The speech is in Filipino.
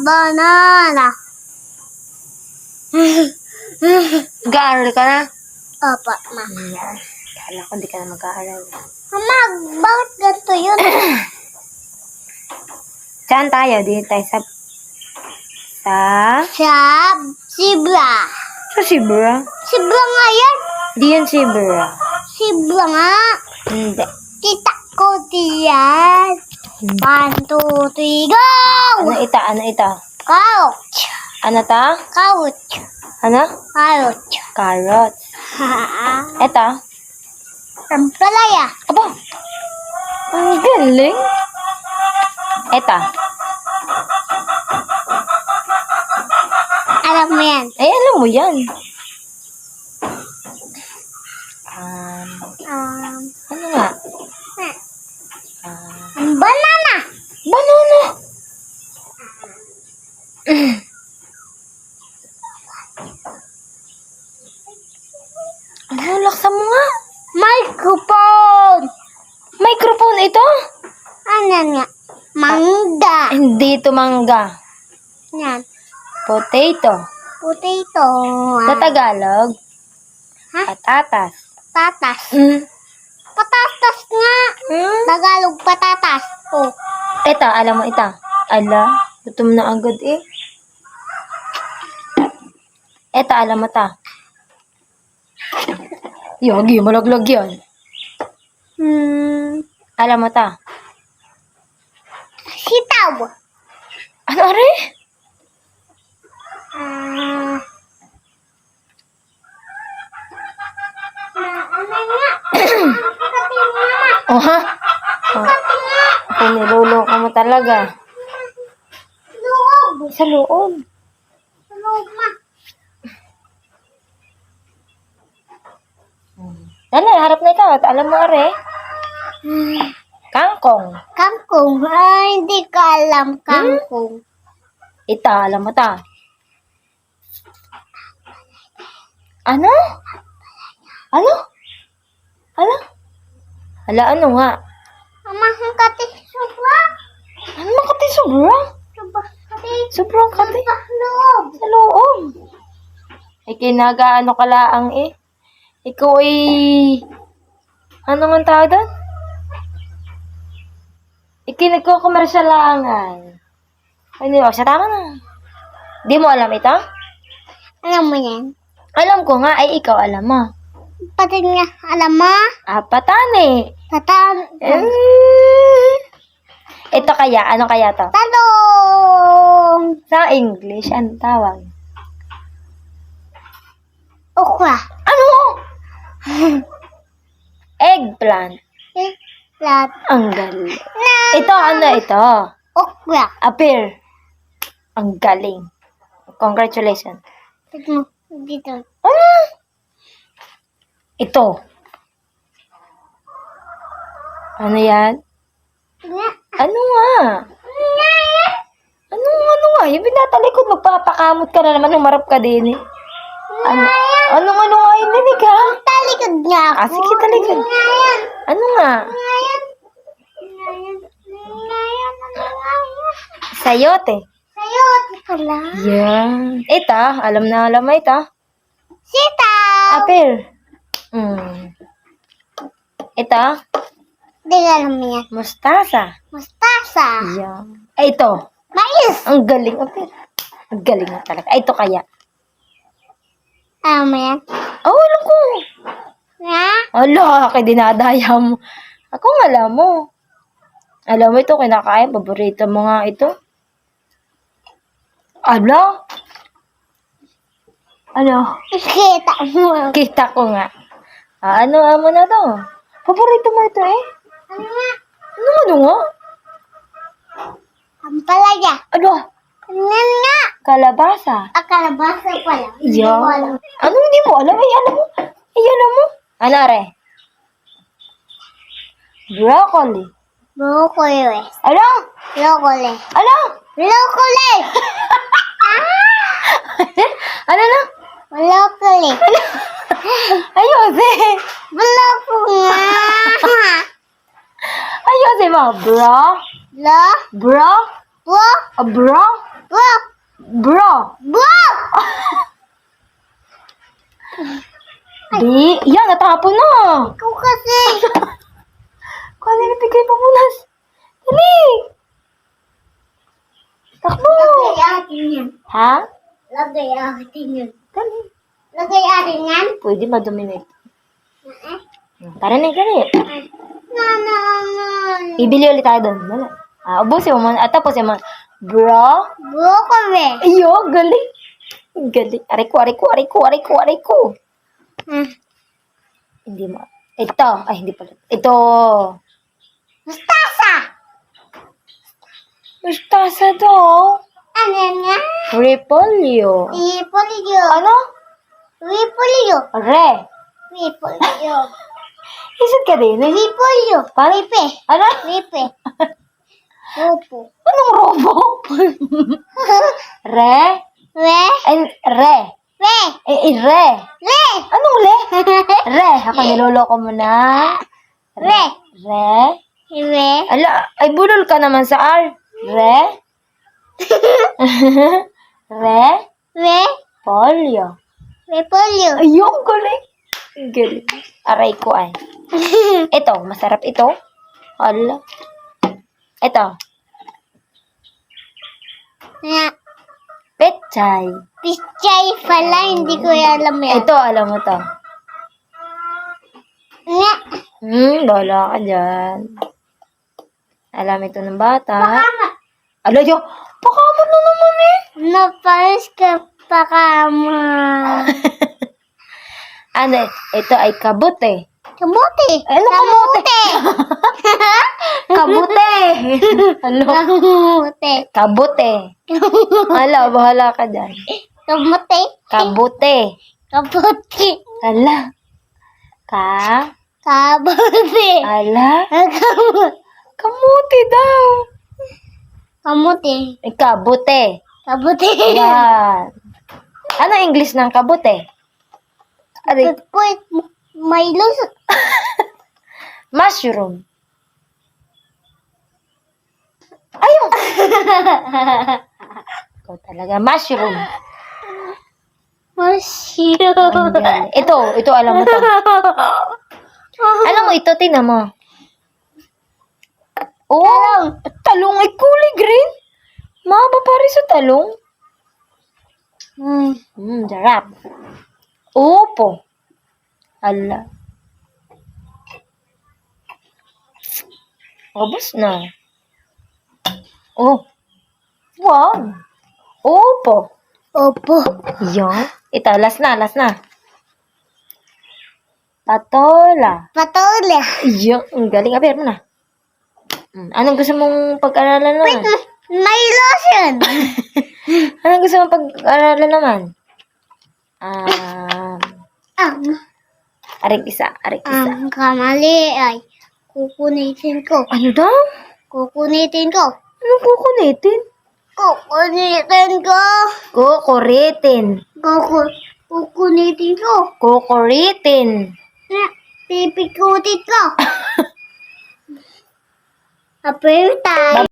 Banana. Mag-aaral ka na? Opo, ma. Yan. Kala ko hindi ka na mag-aaral. Mama, bakit ganito yun? Saan tayo? Dito tayo sa... Sibra. Sa Sibra? Sibra nga yan. Di yan Sibra. Sibra nga. Hindi. Kita ko diyan. 1, 2, 3, go! Ano ita? Ano ita? Couch. Ano ta? Couch. Ano? Couch. Carrot. Ito? Ampalaya. Aba! Ang galing! Ito? Alam mo yan. Ay, alam mo yan. Ano nga? Banana. Banana! Ano, laksa mo nga? Microphone. Microphone ito? Ano nga? Mangga. Hindi ito mangga. Yan. Potato. Potato. Sa Tagalog? Ha? Patatas. Patatas. Mm. Patatas nga. Tagalog patatas. Oh. Ito, alam mo ito. Ala, gutom na agad eh. Ito, alam mo ta. Yagi, malaglag yan. Alam mo ta. Sitaw. Ano, are? Ano nga? Oh, ha? Oh. Ako, niloloko mo talaga. Loob. Sa loob. Loob, ma. Dali, harap na ikaw. At alam mo, are? Kangkong. Kangkong. Ay, hindi ka alam kangkong. Ito, alam mo ta. Ano? Ano? Ano? Hala, ano nga? Mama, ang kati sobra. Ano makati sobra? Sobra kati. Sobrang kati. Sa loob. Sa loob. Ay, kinagaano ka laang eh. Ikaw ay... Ano nga ang tawag doon? Ikinagkukomersyalangan. Ay, hindi ba? Siya tama na. Di mo alam ito? Alam mo yan? Alam ko nga, ay ikaw alam mo. Pati nga, alam mo? Patani. Tatan. Ito kaya, ano kaya to? Talong. Sa English, ano tawag? Okra. Ano? Eggplant. Plat. Ang galing. Ito, ano ito? Okra. Appear. Ang galing. Congratulations. Tignan mo. Dito. Ito. Ano yan? Nga. Ano nga? Nga yan. Ano nga? Yung pinatalikod, magpapakamot ka na naman, humarap ka din eh. Ano nga yun, dinig ha? Talikod niya ako. Sige, talikod. Nga yan. Ano nga? Nga yan. Nga yan. Nga yan. Ano nga yan? Sayote. Sa'yo, pala. Yan. Ito, alam na alam mo ito. Sitaw. Apple. Ito, Hindi ka alam mo yan. mustasa. Mustasa. Yan. Ay, ito. Mais. Ang galing, Apple. Ang galing na talaga. Ay, ito kaya. Alam mo yan? Oh, alam ko. Nga. Ala, kay dinadaya mo. Ako nga alam mo. Alam mo ito, kinakain. Paborito mo nga ito. Ala? Ano? Kita mo. Kita ko nga. Ano mo na to? Paborito mo ito eh. Ano nga? Ano nga? Ampalaya. Ano? Ano nga? Kalabasa. Kalabasa pala. Hindi Yan. ko alam. Ano hindi mo alam? Ay, alam mo. Ay, alam mo. Ano re? Broccoli. Broccoli. Ano? Broccoli. Ano? Broccoli. Ano na? Broccoli. Ayun, eh. Broccoli nga. mo? Bra? La. Bra? Bro. Bra? Bro. Bra? Bro. Di. Yan, natapon na. Ikaw kasi. Kaya nabigay papunas. Dali. Takbo. Lagay atin yan. Ha? Lagay atin yan. Dali. Lagay atin yan. Pwede madumi na ito. Tara na, dali. Naman. Ibili ulit tayo doon. Dali. Ubusin mo muna. At tapos yung mga, bra? Bro kami. Ayo, galing. Galing. Aray ko. Hindi mo. Ito. Ay, hindi pala. Ito. Mustasa. Mustasa daw. Ano nga? Repolyo. Repolyo. Ano? Repolyo. Re. Repolyo. Isip ka din. Repolyo. Parang, Ripe. ano? Ripe. Ropo. Anong robo? Re? Re. And re. Re. Re. Le. Anong le? Re. Ako niloloko mo na. Re. Re. Re. Ala, ay budol ka naman sa R. Re. Re. Re. Polyo. Repolyo. Ayun, galing. Galing. Aray ko ay. Ito, masarap ito. Hala. Ito. Nga. Pechay. Pichay pala. Hindi ko alam yan. Ito, alam mo to. Nga. Bala ka dyan. Alam ito ng bata. Pakama. Ala, yo. Pakamot na naman eh. Napalis ka pakama. Ano, ito ay kabute. Kamuti. Ano kamote? Kabute. Ano? Kamuti. Kabute. Hala, bahala ka dyan. Kamuti. Kabute. Kamuti. Hala. Ka? Kamuti. Hala. Kamuti. Kamuti daw. Kamuti. Kabute. Kamuti. Yan. Ano English ng kabute? Aray, Pwede may lus. mushroom. Ayun. Ikaw talaga, mushroom. Mushroom. Yan. Ito, alam mo to. Alam mo, ito, tingnan mo. Oh, talong ay kulay green. Mahaba pa rin sa talong. Sarap. Opo. Ala. Ubus na. Oh. Wow. Opo. Opo. Yan. Ito, last na. Patola. Patola. Yan. Ang galing. Aber mo na. Anong gusto mong pag-aralan naman? May lotion. Anong gusto mong pag-aralan naman? Aring isa. Ang kamali ay kukunitin ko. Ano daw? Kukunitin ko. Anong kukunitin? Kukunitin ko. Kukuritin. Kukunitin ko. Kukuritin. Pipikutin ko. Happy time.